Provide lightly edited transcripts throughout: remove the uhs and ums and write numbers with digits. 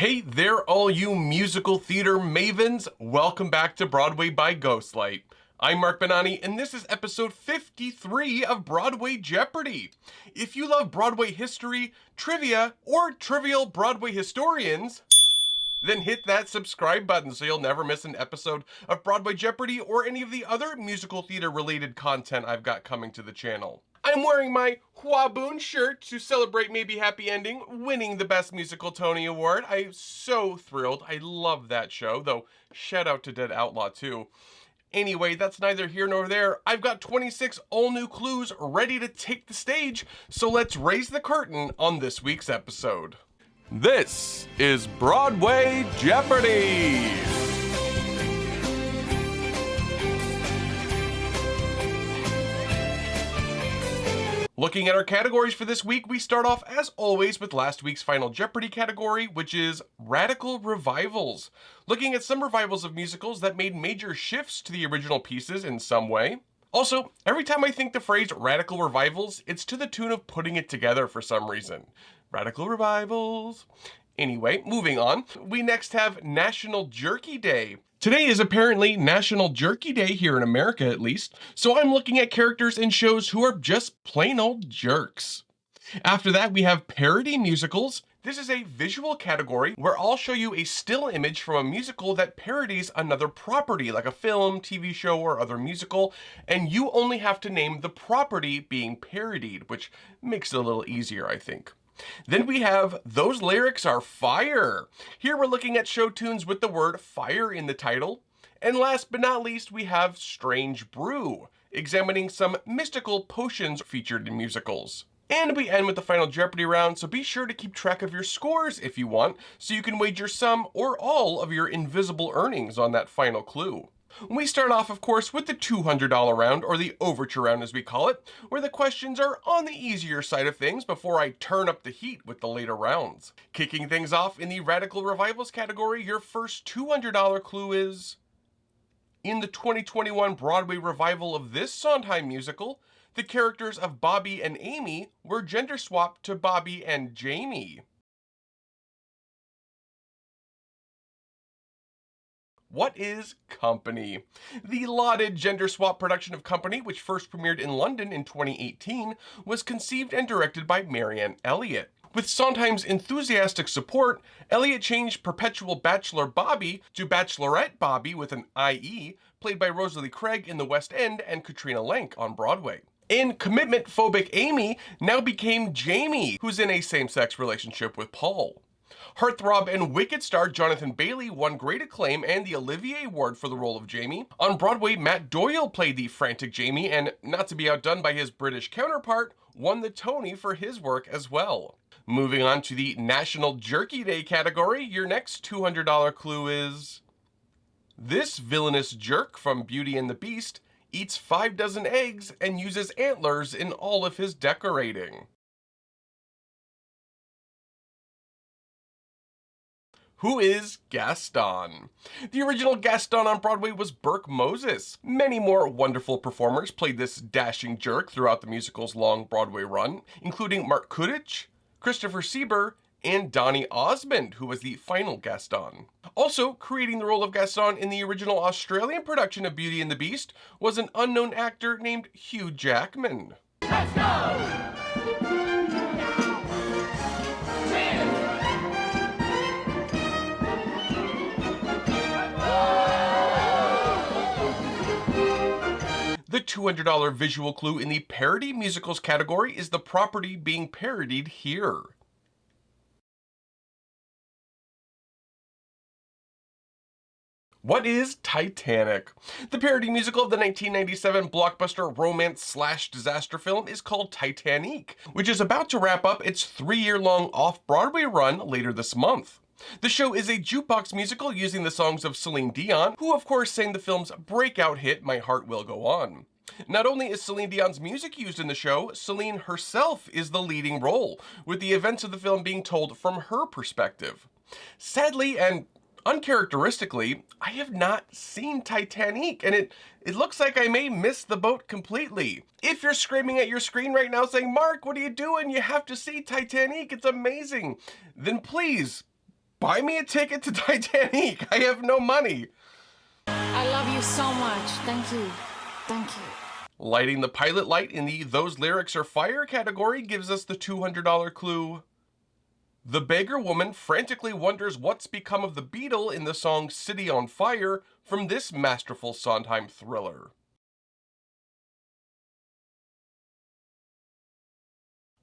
Hey there, all you musical theater mavens. Welcome back to Broadway by Ghostlight. I'm Mark Benani, and this is episode 53 of Broadway Jeopardy. If you love Broadway history, trivia, or trivial Broadway historians, then hit that subscribe button so you'll never miss an episode of Broadway Jeopardy or any of the other musical theater related content I've got coming to the channel. I'm wearing my Hwaboon shirt to celebrate Maybe Happy Ending winning the Best Musical Tony Award. I'm so thrilled. I love that show, though shout out to Dead Outlaw too. Anyway, that's neither here nor there. I've got 26 all-new clues ready to take the stage, so let's raise the curtain on this week's episode. This is Broadway Jeopardy! Looking at our categories for this week, we start off as always with last week's final Jeopardy category, which is Radical Revivals. Looking at some revivals of musicals that made major shifts to the original pieces in some way. Also, every time I think the phrase radical revivals, it's to the tune of Putting It Together for some reason. Radical revivals. Anyway, moving on, we next have National Jerky Day. Today is apparently National Jerky Day here in America at least, so I'm looking at characters in shows who are just plain old jerks. After that, we have parody musicals. This is a visual category where I'll show you a still image from a musical that parodies another property, like a film, TV show, or other musical, and you only have to name the property being parodied, which makes it a little easier, I think. Then we have Those Lyrics Are Fire. Here we're looking at show tunes with the word fire in the title. And last but not least, we have Strange Brew, examining some mystical potions featured in musicals. And we end with the final Jeopardy round, so be sure to keep track of your scores if you want, so you can wager some or all of your invisible earnings on that final clue. We start off, of course, with the $200 round, or the Overture round as we call it, where the questions are on the easier side of things before I turn up the heat with the later rounds. Kicking things off in the Radical Revivals category, your first $200 clue is: in the 2021 Broadway revival of this Sondheim musical, the characters of Bobby and Amy were gender swapped to Bobby and Jamie. What is Company? The lauded gender swap production of Company, which first premiered in London in 2018, was conceived and directed by Marianne Elliott. With Sondheim's enthusiastic support, Elliott changed perpetual bachelor Bobby to Bachelorette Bobby with an IE, played by Rosalie Craig in the West End and Katrina Lenk on Broadway. And commitment-phobic Amy now became Jamie, who's in a same-sex relationship with Paul. Heartthrob and Wicked star Jonathan Bailey won great acclaim and the Olivier Award for the role of Jamie. On Broadway, Matt Doyle played the frantic Jamie and, not to be outdone by his British counterpart, won the Tony for his work as well. Moving on to the National Jerky Day category, your next $200 clue is: this villainous jerk from Beauty and the Beast eats 5 dozen eggs and uses antlers in all of his decorating. Who is Gaston? The original Gaston on Broadway was Burke Moses. Many more wonderful performers played this dashing jerk throughout the musical's long Broadway run, including Mark Kudich, Christopher Sieber, and Donny Osmond, who was the final Gaston. Also, creating the role of Gaston in the original Australian production of Beauty and the Beast was an unknown actor named Hugh Jackman. Let's go! The $200 visual clue in the parody musicals category is the property being parodied here. What is Titanic? The parody musical of the 1997 blockbuster romance/disaster film is called Titanic, which is about to wrap up its 3-year-long off-Broadway run later this month. The show is a jukebox musical using the songs of Celine Dion, who of course sang the film's breakout hit, My Heart Will Go On. Not only is Celine Dion's music used in the show, Celine herself is the leading role, with the events of the film being told from her perspective. Sadly, and uncharacteristically, I have not seen Titanic, and it looks like I may miss the boat completely. If you're screaming at your screen right now saying, "Mark, what are you doing? You have to see Titanic, it's amazing," then please buy me a ticket to Titanic. I have no money. I love you so much. Thank you. Thank you. Lighting the pilot light in the Those Lyrics Are Fire category gives us the $200 clue. The beggar woman frantically wonders what's become of the beetle in the song City on Fire from this masterful Sondheim thriller.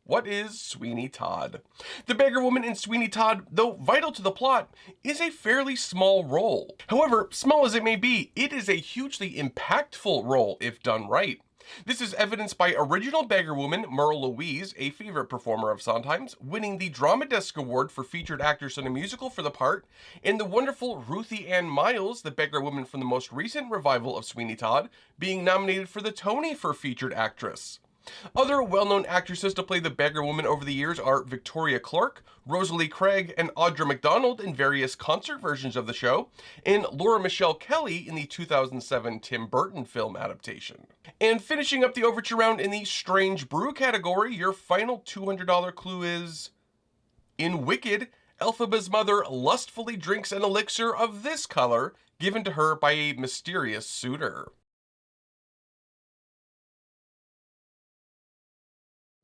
What is Sweeney Todd? The beggar woman in Sweeney Todd, though vital to the plot, is a fairly small role. However, small as it may be, it is a hugely impactful role if done right. This is evidenced by original beggar woman Merle Louise, a favorite performer of Sondheim's, winning the Drama Desk Award for Featured Actress in a Musical for the part, and the wonderful Ruthie Ann Miles, the beggar woman from the most recent revival of Sweeney Todd, being nominated for the Tony for Featured Actress. Other well-known actresses to play the beggar woman over the years are Victoria Clark, Rosalie Craig, and Audra McDonald in various concert versions of the show, and Laura Michelle Kelly in the 2007 Tim Burton film adaptation. And finishing up the Overture round in the Strange Brew category, your final $200 clue is... in Wicked, Elphaba's mother lustfully drinks an elixir of this color given to her by a mysterious suitor.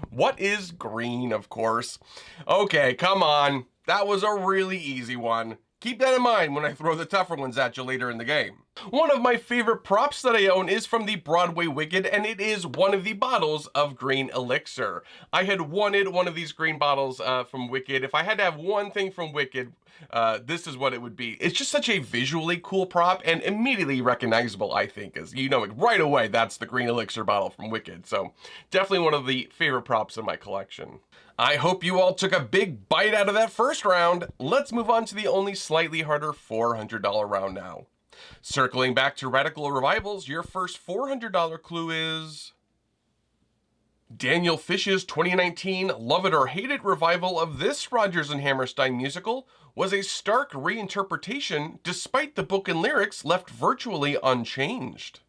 What is green, of course? Okay, come on. That was a really easy one. Keep that in mind when I throw the tougher ones at you later in the game. One of my favorite props that I own is from the Broadway Wicked, and it is one of the bottles of green elixir. I had wanted one of these green bottles from Wicked. If I had to have one thing from Wicked, this is what it would be. It's just such a visually cool prop and immediately recognizable, I think, as you know it right away, that's the green elixir bottle from Wicked. So definitely one of the favorite props in my collection. I hope you all took a big bite out of that first round. Let's move on to the only slightly harder $400 round now. Circling back to Radical Revivals, your first $400 clue is... Daniel Fish's 2019 Love It or Hate It revival of this Rodgers and Hammerstein musical was a stark reinterpretation despite the book and lyrics left virtually unchanged.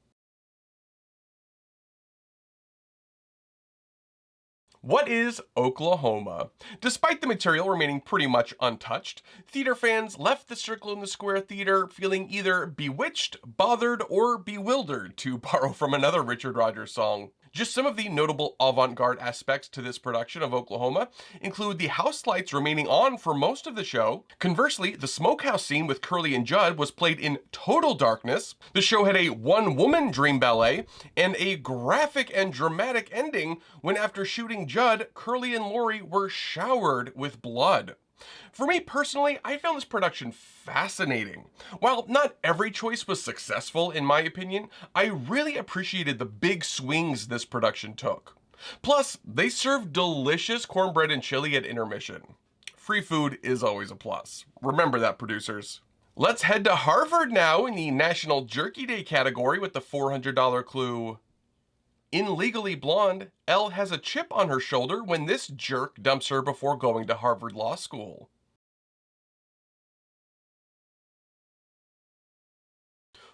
What is Oklahoma? Despite the material remaining pretty much untouched, theater fans left the Circle in the Square Theater feeling either bewitched, bothered, or bewildered, to borrow from another Richard Rodgers song. Just some of the notable avant-garde aspects to this production of Oklahoma include the house lights remaining on for most of the show. Conversely, the smokehouse scene with Curly and Judd was played in total darkness. The show had a one-woman dream ballet and a graphic and dramatic ending when, after shooting Judd, Curly and Lori were showered with blood. For me personally, I found this production fascinating. While not every choice was successful, in my opinion, I really appreciated the big swings this production took. Plus, they served delicious cornbread and chili at intermission. Free food is always a plus. Remember that, producers. Let's head to Harvard now in the National Jerky Day category with the $400 clue. In Legally Blonde, Elle has a chip on her shoulder when this jerk dumps her before going to Harvard Law School.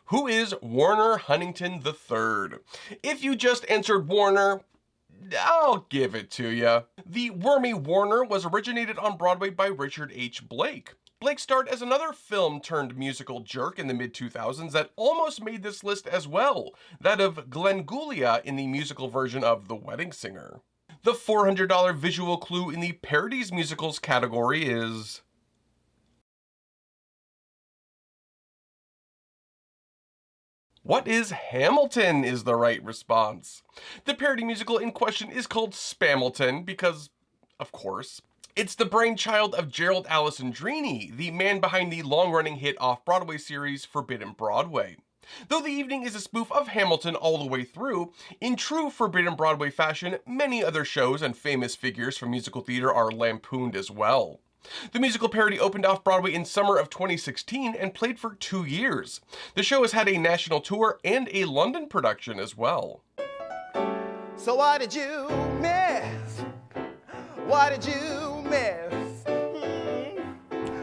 Who is Warner Huntington III? If you just answered Warner, I'll give it to you. The wormy Warner was originated on Broadway by Richard H. Blake. Blake starred as another film-turned-musical jerk in the mid-2000s that almost made this list as well, that of Glengulia in the musical version of The Wedding Singer. The $400 visual clue in the Parodies Musicals category is... What is Hamilton is the right response. The parody musical in question is called Spamilton because, of course, it's the brainchild of Gerald Alessandrini, the man behind the long-running hit off-Broadway series Forbidden Broadway. Though the evening is a spoof of Hamilton all the way through, in true Forbidden Broadway fashion, many other shows and famous figures from musical theater are lampooned as well. The musical parody opened off-Broadway in summer of 2016 and played for 2 years. The show has had a national tour and a London production as well. So what did you miss? What did you miss?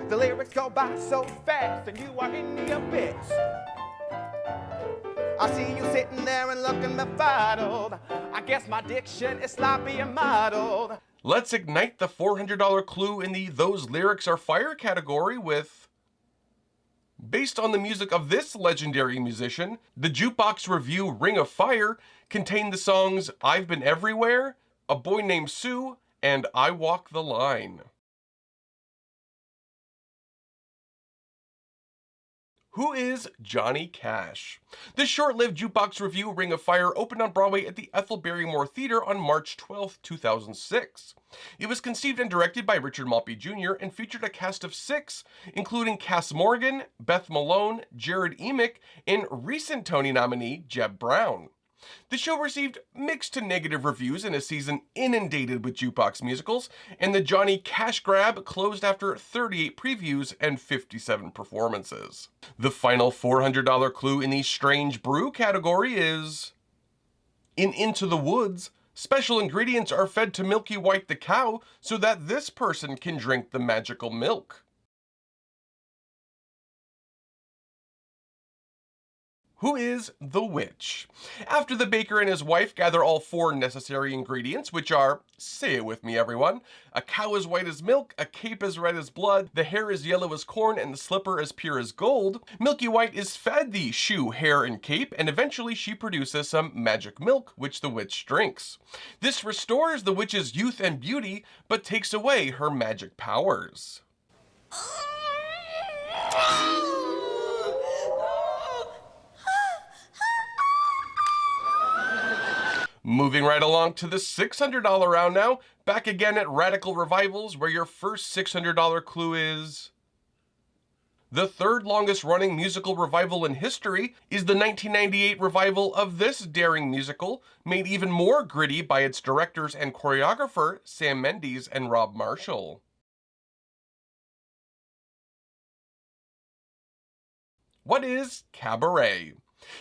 The lyrics go by so fast and you are in the abyss. I see you sitting there and looking befuddled. I guess my diction is sloppy and muddled. Let's ignite the $400 clue in the Those Lyrics Are Fire category with, based on the music of this legendary musician, the jukebox review Ring of Fire contained the songs I've Been Everywhere, A Boy Named Sue, and I Walk the Line. Who is Johnny Cash? This short-lived jukebox review, Ring of Fire, opened on Broadway at the Ethel Barrymore Theater on March 12, 2006. It was conceived and directed by Richard Maltby Jr. and featured a cast of 6, including Cass Morgan, Beth Malone, Jared Emick, and recent Tony nominee Jeb Brown. The show received mixed to negative reviews in a season inundated with jukebox musicals, and the Johnny Cash grab closed after 38 previews and 57 performances. The final $400 clue in the Strange Brew category is, in Into the Woods, special ingredients are fed to Milky White the cow so that this person can drink the magical milk. Who is the witch? After the baker and his wife gather all 4 necessary ingredients, which are, say it with me everyone, a cow as white as milk, a cape as red as blood, the hair as yellow as corn, and the slipper as pure as gold, Milky White is fed the shoe, hair, and cape, and eventually she produces some magic milk, which the witch drinks. This restores the witch's youth and beauty, but takes away her magic powers. Moving right along to the $600 round now, back again at Radical Revivals, where your first $600 clue is, the 3rd longest running musical revival in history is the 1998 revival of this daring musical, made even more gritty by its directors and choreographer, Sam Mendes and Rob Marshall. What is Cabaret?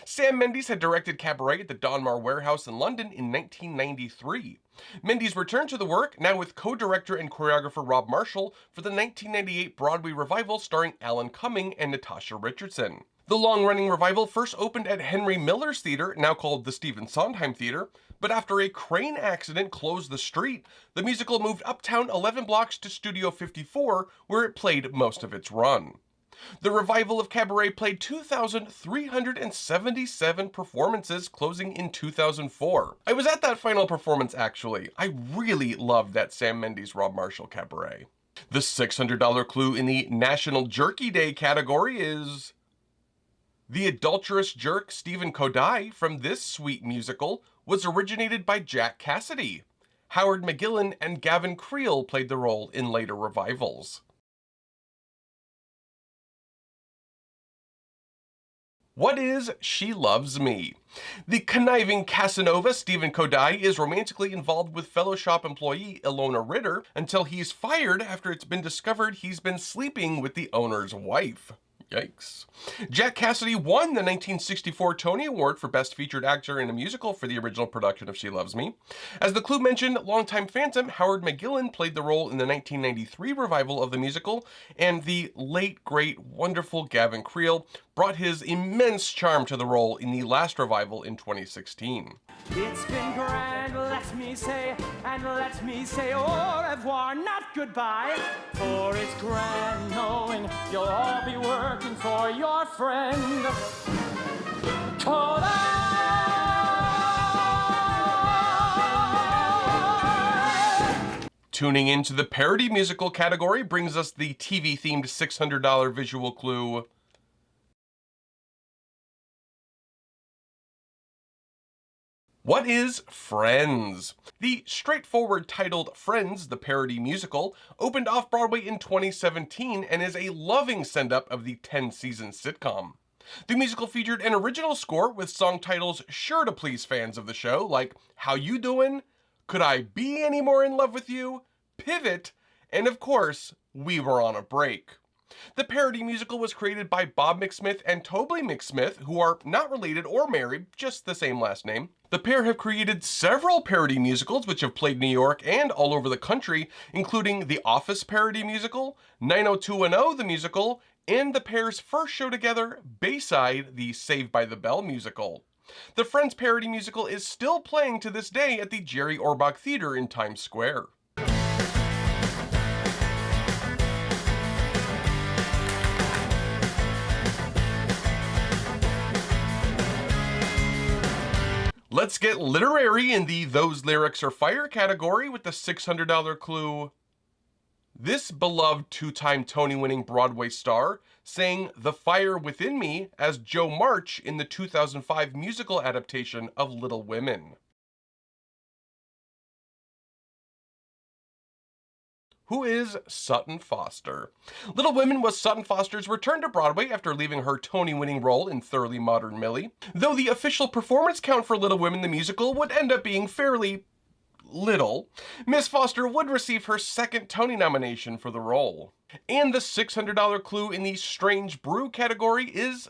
Sam Mendes had directed Cabaret at the Donmar Warehouse in London in 1993. Mendes returned to the work, now with co-director and choreographer Rob Marshall, for the 1998 Broadway revival starring Alan Cumming and Natasha Richardson. The long-running revival first opened at Henry Miller's Theater, now called the Stephen Sondheim Theater, but after a crane accident closed the street, the musical moved uptown 11 blocks to Studio 54, where it played most of its run. The revival of Cabaret played 2,377 performances, closing in 2004. I was at that final performance actually. I really loved that Sam Mendes Rob Marshall Cabaret. The $600 clue in the National Jerky Day category is, the adulterous jerk Stephen Kodai from this sweet musical was originated by Jack Cassidy. Howard McGillin and Gavin Creel played the role in later revivals. What is She Loves Me? The conniving Casanova Stephen Kodai is romantically involved with fellow shop employee Ilona Ritter until he's fired after it's been discovered he's been sleeping with the owner's wife. Yikes. Jack Cassidy won the 1964 Tony Award for Best Featured Actor in a Musical for the original production of She Loves Me. As the clue mentioned, longtime Phantom Howard McGillin played the role in the 1993 revival of the musical, and the late, great, wonderful Gavin Creel brought his immense charm to the role in the last revival in 2016. It's been grand, let me say, and let me say au revoir, not goodbye. For it's grand knowing you'll all be working for your friend. Kodai! Tuning into the parody musical category brings us the TV-themed $600 visual clue. What is Friends? The straightforward titled Friends, the parody musical, opened off-Broadway in 2017 and is a loving send-up of the 10-season sitcom. The musical featured an original score with song titles sure to please fans of the show, like How You Doin', Could I Be Any More in Love with You, Pivot, and of course, We Were on a Break. The parody musical was created by Bob McSmith and Tobley McSmith, who are not related or married, just the same last name. The pair have created several parody musicals which have played New York and all over the country, including The Office parody musical, 90210 the musical, and the pair's first show together, Bayside, the Saved by the Bell musical. The Friends parody musical is still playing to this day at the Jerry Orbach Theater in Times Square. Let's get literary in the Those Lyrics Are Fire category with the $600 clue. This beloved two-time Tony-winning Broadway star sang The Fire Within Me as Jo March in the 2005 musical adaptation of Little Women. Who is Sutton Foster? Little Women was Sutton Foster's return to Broadway after leaving her Tony-winning role in Thoroughly Modern Millie, though the official performance count for Little Women the musical would end up being fairly little. Miss Foster would receive her second Tony nomination for the role. And the $600 clue in the Strange Brew category is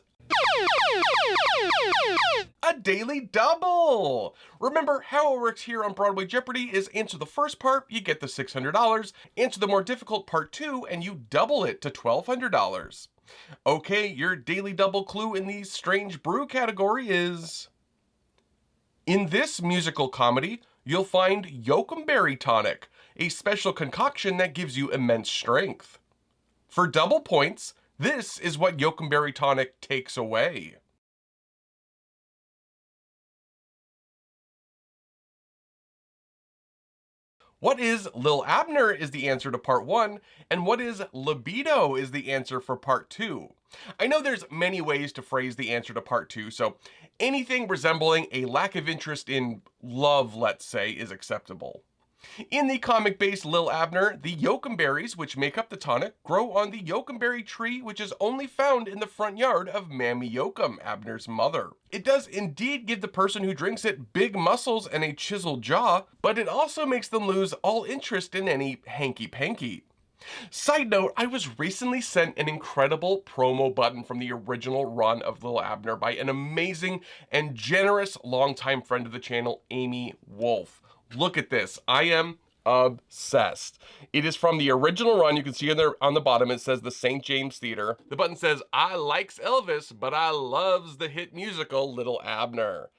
a daily double! Remember, how it works here on Broadway Jeopardy is answer the first part, you get the $600, answer the more difficult part 2, and you double it to $1,200. Okay, your daily double clue in the Strange Brew category is... in this musical comedy, you'll find Yokumberry Tonic, a special concoction that gives you immense strength. For double points, this is what Yokumberry Tonic takes away. What is Lil Abner is the answer to part 1, and what is libido is the answer for part 2. I know there's many ways to phrase the answer to part 2, so anything resembling a lack of interest in love, let's say, is acceptable. In the comic-based Lil Abner, the yokumberries, which make up the tonic, grow on the yokumberry tree, which is only found in the front yard of Mammy Yokum, Abner's mother. It does indeed give the person who drinks it big muscles and a chiseled jaw, but it also makes them lose all interest in any hanky-panky. Side note, I was recently sent an incredible promo button from the original run of Lil Abner by an amazing and generous longtime friend of the channel, Amy Wolf. Look at this. I am obsessed. It is from the original run. You can see there on the bottom, it says the St. James Theater. The button says, I likes Elvis, but I loves the hit musical Little Abner.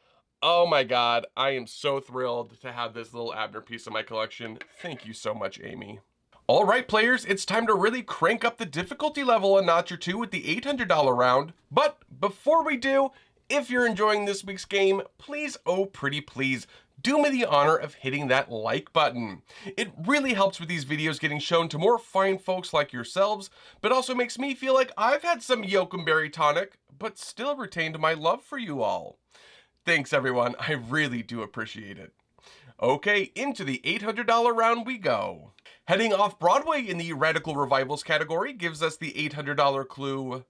Oh my God, I am so thrilled to have this Little Abner piece in my collection. Thank you so much, Amy. All right, players, it's time to really crank up the difficulty level a notch or two with the $800 round. But before we do, if you're enjoying this week's game, please, oh pretty please, do me the honor of hitting that like button. It really helps with these videos getting shown to more fine folks like yourselves, but also makes me feel like I've had some yokumberry tonic, but still retained my love for you all. Thanks everyone, I really do appreciate it. Okay, into the $800 round we go. Heading off Broadway in the Radical Revivals category gives us the $800 clue.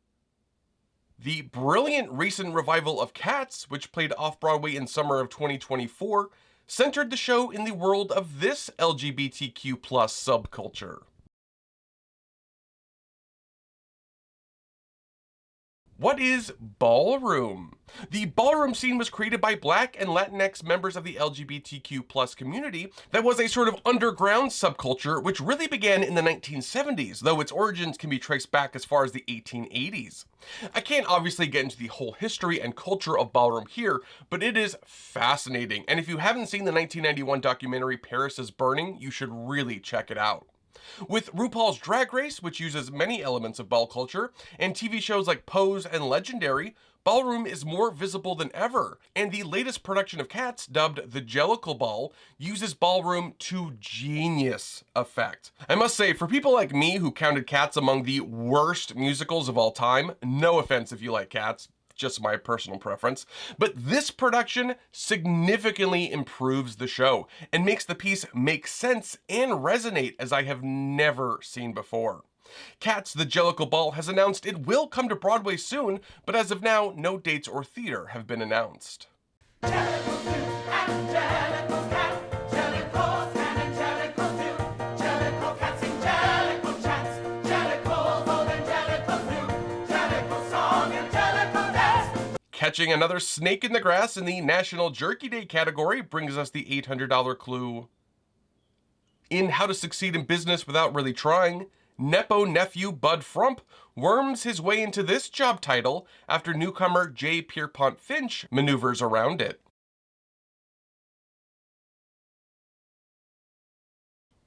The brilliant recent revival of Cats, which played off-Broadway in summer of 2024, centered the show in the world of this LGBTQ+ subculture. What is ballroom? The ballroom scene was created by Black and Latinx members of the LGBTQ+ community that was a sort of underground subculture which really began in the 1970s, though its origins can be traced back as far as the 1880s. I can't obviously get into the whole history and culture of ballroom here, but it is fascinating, and if you haven't seen the 1991 documentary Paris is Burning, you should really check it out. With RuPaul's Drag Race, which uses many elements of ball culture, and TV shows like Pose and Legendary, ballroom is more visible than ever, and the latest production of Cats, dubbed The Jellicle Ball, uses ballroom to genius effect. I must say, for people like me who counted Cats among the worst musicals of all time, no offense if you like Cats, just my personal preference, but this production significantly improves the show and makes the piece make sense and resonate as I have never seen before. Cats The Jellicle Ball has announced it will come to Broadway soon, but as of now, no dates or theater have been announced. Catching another snake in the grass in the National Jerky Day category brings us the $800 clue. In How to Succeed in Business Without Really Trying, Nepo nephew Bud Frump worms his way into this job title after newcomer J. Pierpont Finch maneuvers around it.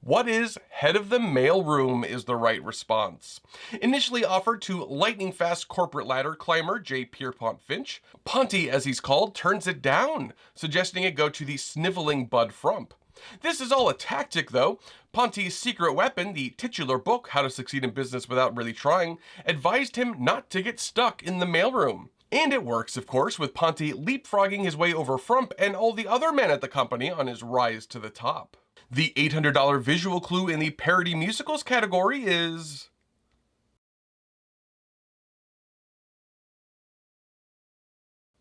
What is head of the mailroom is the right response. Initially offered to lightning-fast corporate ladder climber J. Pierpont Finch, Ponty, as he's called, turns it down, suggesting it go to the sniveling Bud Frump. This is all a tactic, though. Ponty's secret weapon, the titular book, How to Succeed in Business Without Really Trying, advised him not to get stuck in the mailroom. And it works, of course, with Ponty leapfrogging his way over Frump and all the other men at the company on his rise to the top. The $800 visual clue in the parody musicals category is...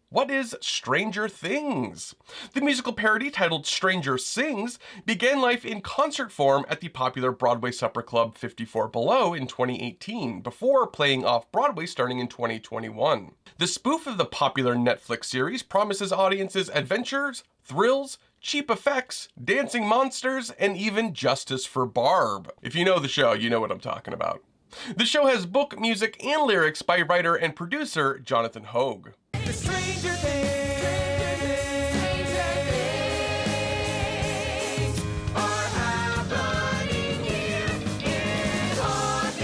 What is Stranger Things? The musical parody titled Stranger Sings began life in concert form at the popular Broadway supper club 54 Below in 2018, before playing off-Broadway starting in 2021. The spoof of the popular Netflix series promises audiences adventures, thrills, cheap effects, dancing monsters, and even justice for Barb. If you know the show, you know what I'm talking about. The show has book, music, and lyrics by writer and producer Jonathan Hogue. Stranger Things are happening here in August.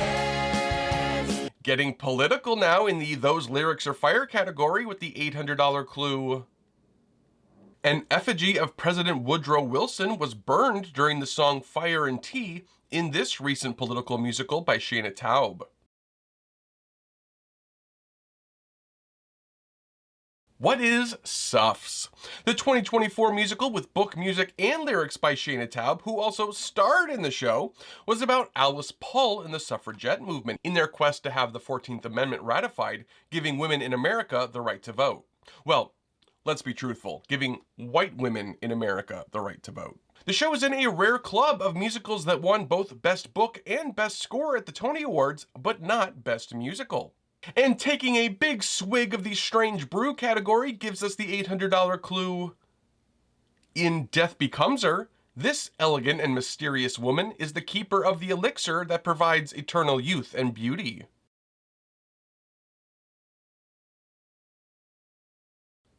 Getting political now in the Those Lyrics Are Fire category with the $800 clue. An effigy of President Woodrow Wilson was burned during the song Fire and Tea in this recent political musical by Shayna Taub. What is Suffs? The 2024 musical with book, music, and lyrics by Shayna Taub, who also starred in the show, was about Alice Paul and the suffragette movement in their quest to have the 14th Amendment ratified, giving women in America the right to vote. Well, let's be truthful, giving white women in America the right to vote. The show is in a rare club of musicals that won both Best Book and Best Score at the Tony Awards, but not Best Musical. And taking a big swig of the Strange Brew category gives us the $800 clue. In Death Becomes Her, this elegant and mysterious woman is the keeper of the elixir that provides eternal youth and beauty.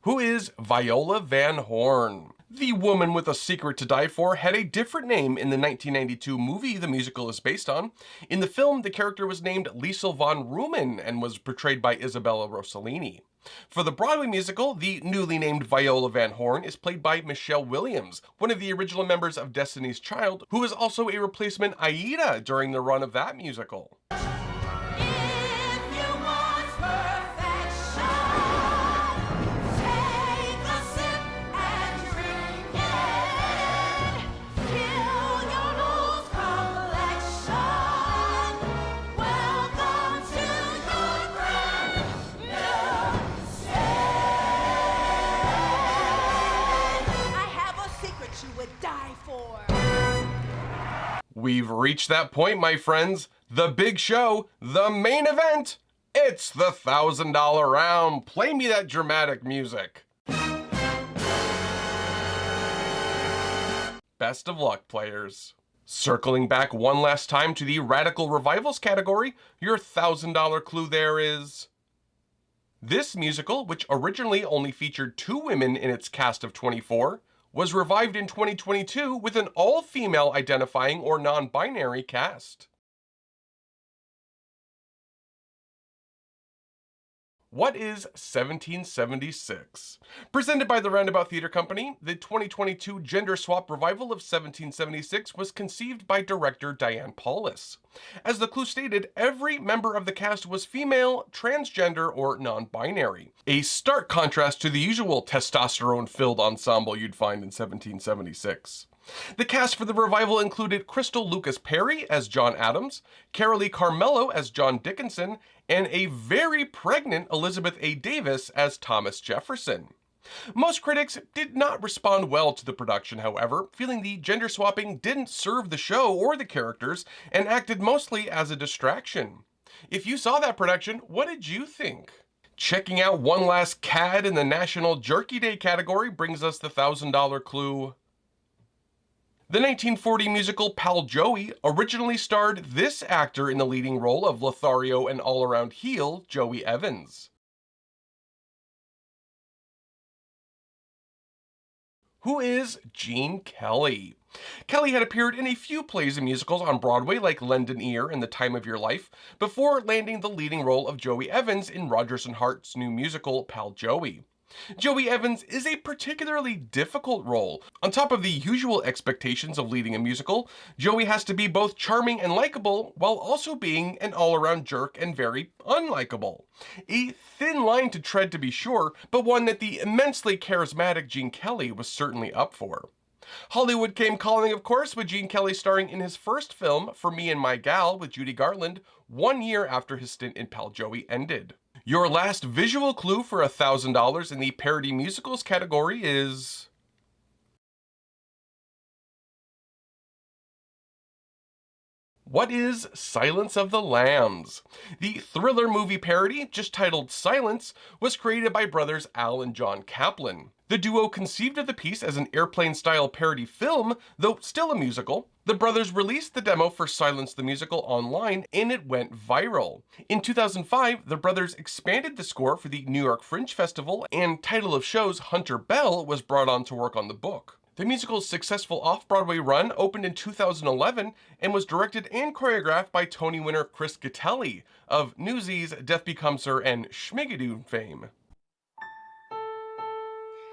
Who is Viola Van Horn? The woman with a secret to die for had a different name in the 1992 movie the musical is based on. In the film, the character was named Liesel von Ruhmen and was portrayed by Isabella Rossellini. For the Broadway musical, the newly named Viola Van Horn is played by Michelle Williams, one of the original members of Destiny's Child, who is also a replacement Aida during the run of that musical. We've reached that point, my friends. The big show, the main event. It's the $1,000 round. Play me that dramatic music. Best of luck, players. Circling back one last time to the Radical Revivals category, your $1,000 clue there is... This musical, which originally only featured 2 women in its cast of 24, was revived in 2022 with an all-female identifying or non-binary cast. What is 1776? Presented by the Roundabout Theatre Company, the 2022 gender swap revival of 1776 was conceived by director Diane Paulus. As the clue stated, every member of the cast was female, transgender, or non-binary. A stark contrast to the usual testosterone-filled ensemble you'd find in 1776. The cast for the revival included Crystal Lucas Perry as John Adams, Carolee Carmello as John Dickinson, and a very pregnant Elizabeth A. Davis as Thomas Jefferson. Most critics did not respond well to the production, however, feeling the gender swapping didn't serve the show or the characters and acted mostly as a distraction. If you saw that production, what did you think? Checking out one last CAD in the National Jerky Day category brings us the $1,000 clue. The 1940 musical Pal Joey originally starred this actor in the leading role of Lothario and all-around heel Joey Evans. Who is Gene Kelly? Kelly had appeared in a few plays and musicals on Broadway like Lend an Ear and The Time of Your Life, before landing the leading role of Joey Evans in Rodgers and Hart's new musical, Pal Joey. Joey Evans is a particularly difficult role. On top of the usual expectations of leading a musical, Joey has to be both charming and likable, while also being an all-around jerk and very unlikable. A thin line to tread to be sure, but one that the immensely charismatic Gene Kelly was certainly up for. Hollywood came calling, of course, with Gene Kelly starring in his first film, For Me and My Gal, with Judy Garland, 1 year after his stint in Pal Joey ended. Your last visual clue for $1,000 in the parody musicals category is... What is Silence of the Lambs? The thriller movie parody, just titled Silence, was created by brothers Al and John Kaplan. The duo conceived of the piece as an airplane-style parody film, though still a musical. The brothers released the demo for Silence the Musical online, and it went viral. In 2005, the brothers expanded the score for the New York Fringe Festival, and title of shows Hunter Bell was brought on to work on the book. The musical's successful off-Broadway run opened in 2011 and was directed and choreographed by Tony winner Chris Gattelli of Newsies, Death Becomes Her, and Schmigadoon fame.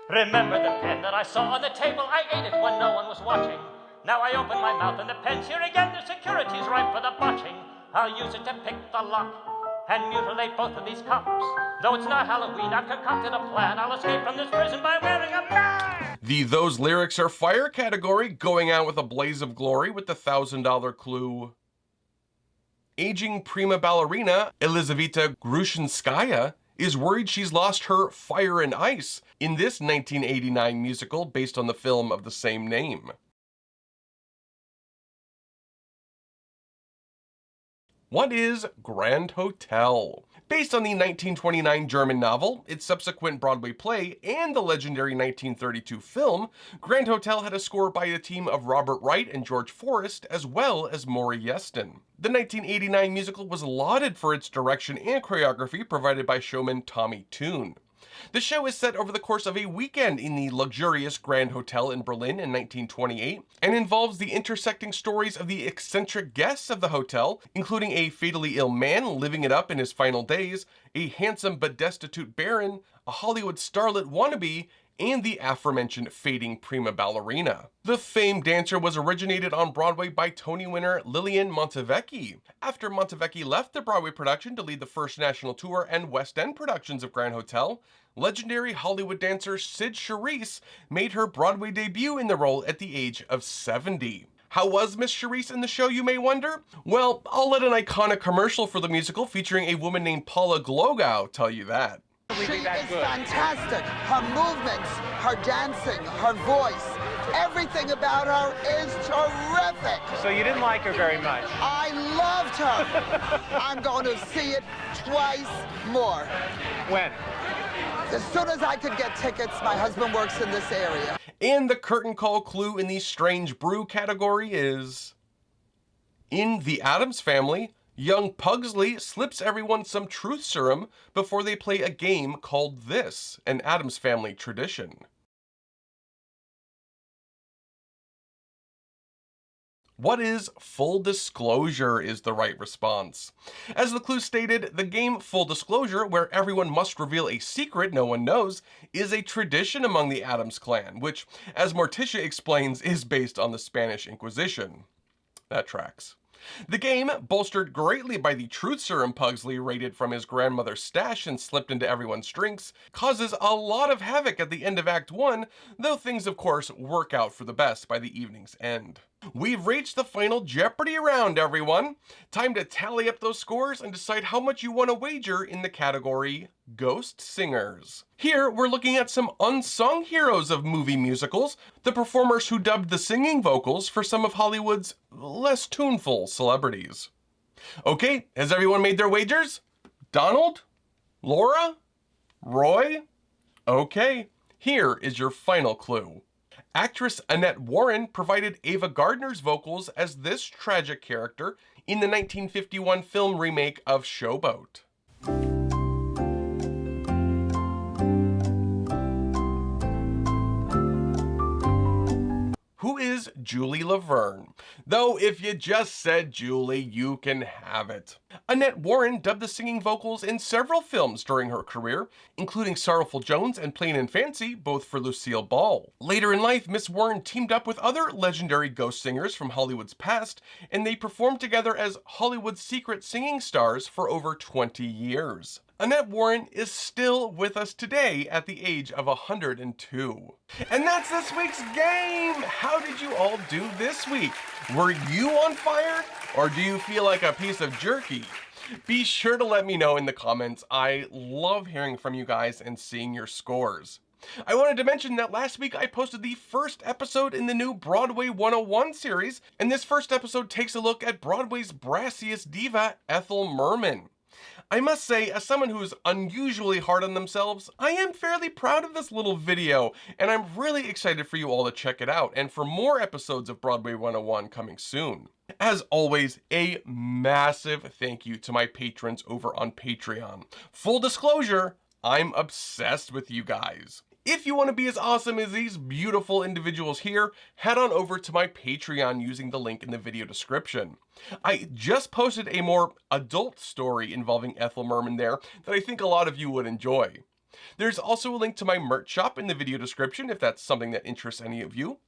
Remember the pen that I saw on the table? I ate it when no one was watching. Now I open my mouth and the pen's here again. The security's ripe for the botching. I'll use it to pick the lock and mutilate both of these cops. Though it's not Halloween, I've concocted a plan. I'll escape from this prison by wearing a mask. The Those Lyrics Are Fire category going out with a blaze of glory with the $1,000 clue. Aging prima ballerina Elizaveta Grushinskaya is worried she's lost her fire and ice in this 1989 musical based on the film of the same name. What is Grand Hotel? Based on the 1929 German novel, its subsequent Broadway play, and the legendary 1932 film, Grand Hotel had a score by a team of Robert Wright and George Forrest, as well as Maury Yeston. The 1989 musical was lauded for its direction and choreography provided by showman Tommy Tune. The show is set over the course of a weekend in the luxurious Grand Hotel in Berlin in 1928, and involves the intersecting stories of the eccentric guests of the hotel, including a fatally ill man living it up in his final days, a handsome but destitute baron, a Hollywood starlet wannabe, and the aforementioned fading prima ballerina. The famed dancer was originated on Broadway by Tony winner Lillian Montevecchi. After Montevecchi left the Broadway production to lead the first national tour and West End productions of Grand Hotel, legendary Hollywood dancer Sid Charisse made her Broadway debut in the role at the age of 70. How was Miss Charisse in the show, you may wonder? Well, I'll let an iconic commercial for the musical featuring a woman named Paula Glogow tell you that. She is fantastic. Her movements, her dancing, her voice, everything about her is terrific. So you didn't like her very much? I loved her. I'm going to see it twice more. When? As soon as I could get tickets. My husband works in this area. And the curtain call clue in the Strange Brew category is... in The Addams Family, young Pugsley slips everyone some truth serum before they play a game called This, an Addams Family tradition. What is Full Disclosure is the right response. As the clue stated, the game Full Disclosure, where everyone must reveal a secret no one knows, is a tradition among the Addams clan, which, as Morticia explains, is based on the Spanish Inquisition. That tracks. The game, bolstered greatly by the truth serum Pugsley raided from his grandmother's stash and slipped into everyone's drinks, causes a lot of havoc at the end of Act 1, though things of course work out for the best by the evening's end. We've reached the final Jeopardy round, everyone! Time to tally up those scores and decide how much you want to wager in the category Ghost Singers. Here, we're looking at some unsung heroes of movie musicals, the performers who dubbed the singing vocals for some of Hollywood's less tuneful celebrities. Okay, has everyone made their wagers? Donald? Laura? Roy? Okay, here is your final clue. Actress Annette Warren provided Ava Gardner's vocals as this tragic character in the 1951 film remake of Showboat. who is Julie Laverne. Though if you just said Julie, you can have it. Annette Warren dubbed the singing vocals in several films during her career, including Sorrowful Jones and Plain and Fancy, both for Lucille Ball. Later in life, Miss Warren teamed up with other legendary ghost singers from Hollywood's past, and they performed together as Hollywood's secret singing stars for over 20 years. Annette Warren is still with us today at the age of 102. And that's this week's game! How did you all do this week? Were you on fire? Or do you feel like a piece of jerky? Be sure to let me know in the comments. I love hearing from you guys and seeing your scores. I wanted to mention that last week I posted the first episode in the new Broadway 101 series, and this first episode takes a look at Broadway's brassiest diva, Ethel Merman. I must say, as someone who's unusually hard on themselves, I am fairly proud of this little video, and I'm really excited for you all to check it out, and for more episodes of Broadway 101 coming soon. As always, a massive thank you to my patrons over on Patreon. Full disclosure, I'm obsessed with you guys. If you want to be as awesome as these beautiful individuals here, head on over to my Patreon using the link in the video description. I just posted a more adult story involving Ethel Merman there that I think a lot of you would enjoy. There's also a link to my merch shop in the video description if that's something that interests any of you.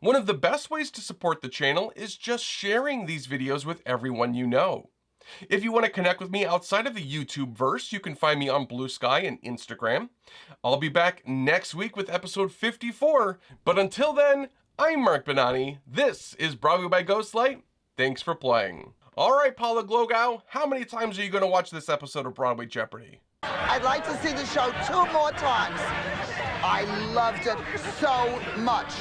One of the best ways to support the channel is just sharing these videos with everyone you know. If you want to connect with me outside of the YouTube verse, you can find me on Blue Sky and Instagram. I'll be back next week with episode 54, but until then, I'm Mark Benani. This is Broadway by Ghostlight. Thanks for playing. All right, Paula Glogow, how many times are you going to watch this episode of Broadway Jeopardy? I'd like to see the show 2 more times. I loved it so much.